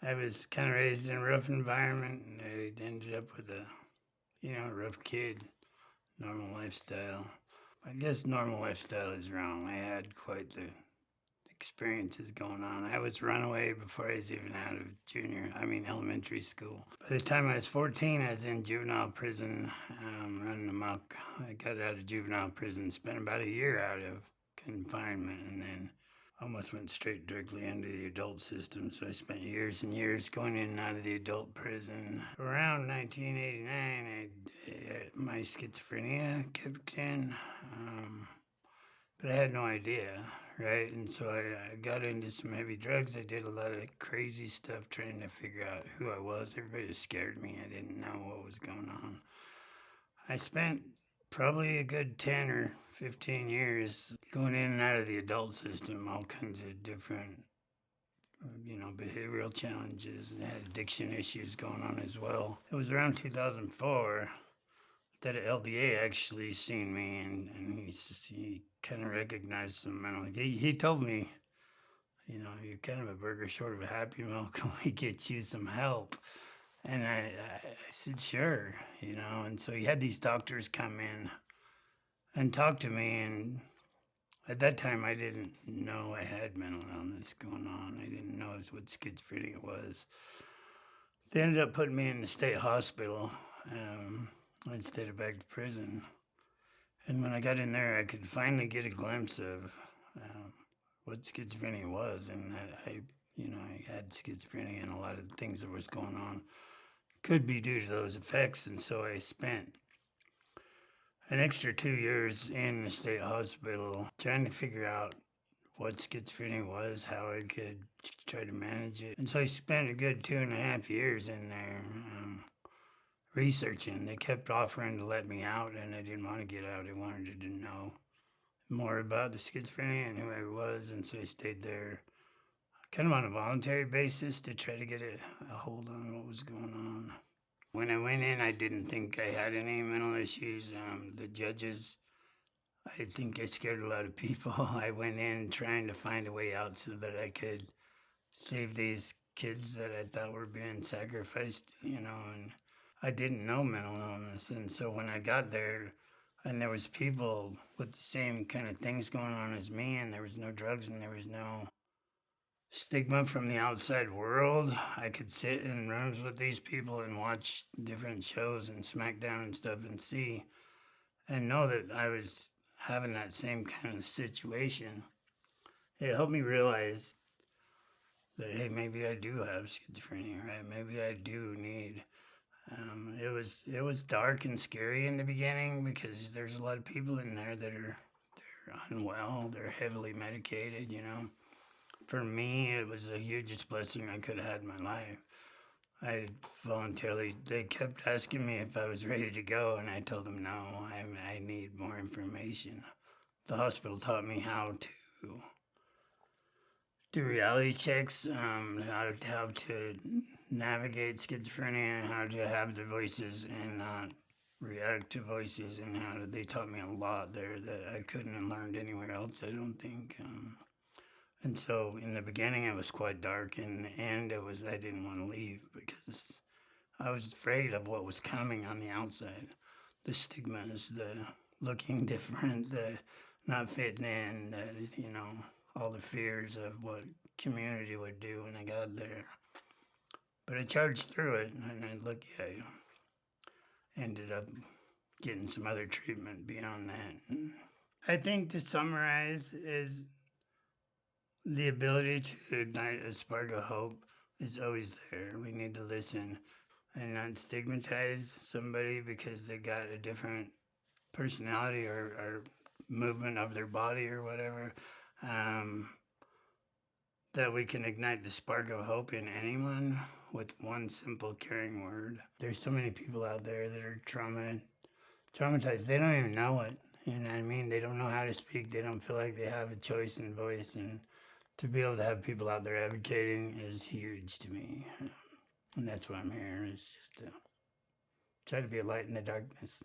I was kind of raised in a rough environment, and I ended up with a, rough kid, normal lifestyle. I guess normal lifestyle is wrong. I had quite the experiences going on. I was runaway before I was even out of elementary school. By the time I was 14, I was in juvenile prison, running amok. I got out of juvenile prison, spent about a year out of confinement, and then almost went straight directly into the adult system. So I spent years and years going in and out of the adult prison. Around 1989, my schizophrenia kicked in. But I had no idea, right? And so I got into some heavy drugs. I did a lot of crazy stuff trying to figure out who I was. Everybody scared me. I didn't know what was going on. I spent probably a good 10 or 15 years going in and out of the adult system, all kinds of different, behavioral challenges, and had addiction issues going on as well. It was around 2004 that LDA actually seen me, and he kind of recognized some mental. He told me, you're kind of a burger short of a Happy Meal. Can we get you some help? And I said, sure, And so he had these doctors come in and talk to me, and at that time I didn't know I had mental illness going on. I didn't know what schizophrenia was. They ended up putting me in the state hospital instead of back to prison. And when I got in there, I could finally get a glimpse of what schizophrenia was, and that I had schizophrenia, and a lot of the things that was going on could be due to those effects. And so I spent an extra 2 years in the state hospital trying to figure out what schizophrenia was, how I could try to manage it. And so I spent a good 2.5 years in there researching. They kept offering to let me out, and I didn't want to get out. I wanted to know more about the schizophrenia and who I was, and so I stayed there kind of on a voluntary basis to try to get a hold on what was going on. When I went in, I didn't think I had any mental issues. The judges, I think I scared a lot of people. I went in trying to find a way out so that I could save these kids that I thought were being sacrificed, and I didn't know mental illness. And so when I got there, and there was people with the same kind of things going on as me, and there was no drugs, and there was no stigma from the outside world. I could sit in rooms with these people and watch different shows and SmackDown and stuff and see and know that I was having that same kind of situation. It helped me realize that, hey, maybe I do have schizophrenia, right? Maybe I do need. It was dark and scary in the beginning because there's a lot of people in there that they're unwell, they're heavily medicated, For me, it was the hugest blessing I could have had in my life. They kept asking me if I was ready to go, and I told them no, I need more information. The hospital taught me how to do reality checks, how to navigate schizophrenia, how to have the voices and not react to voices, and they taught me a lot there that I couldn't have learned anywhere else, I don't think. And so in the beginning, it was quite dark. In the end, I didn't want to leave because I was afraid of what was coming on the outside. The stigmas, the looking different, the not fitting in, all the fears of what community would do when I got there. But I charged through it, and I ended up getting some other treatment beyond that. I think to summarize is the ability to ignite a spark of hope is always there. We need to listen and not stigmatize somebody because they got a different personality or movement of their body or whatever. That we can ignite the spark of hope in anyone with one simple caring word. There's so many people out there that are traumatized. They don't even know it. You know what I mean? They don't know how to speak. They don't feel like they have a choice and voice. And to be able to have people out there advocating is huge to me. And that's why I'm here, is just to try to be a light in the darkness.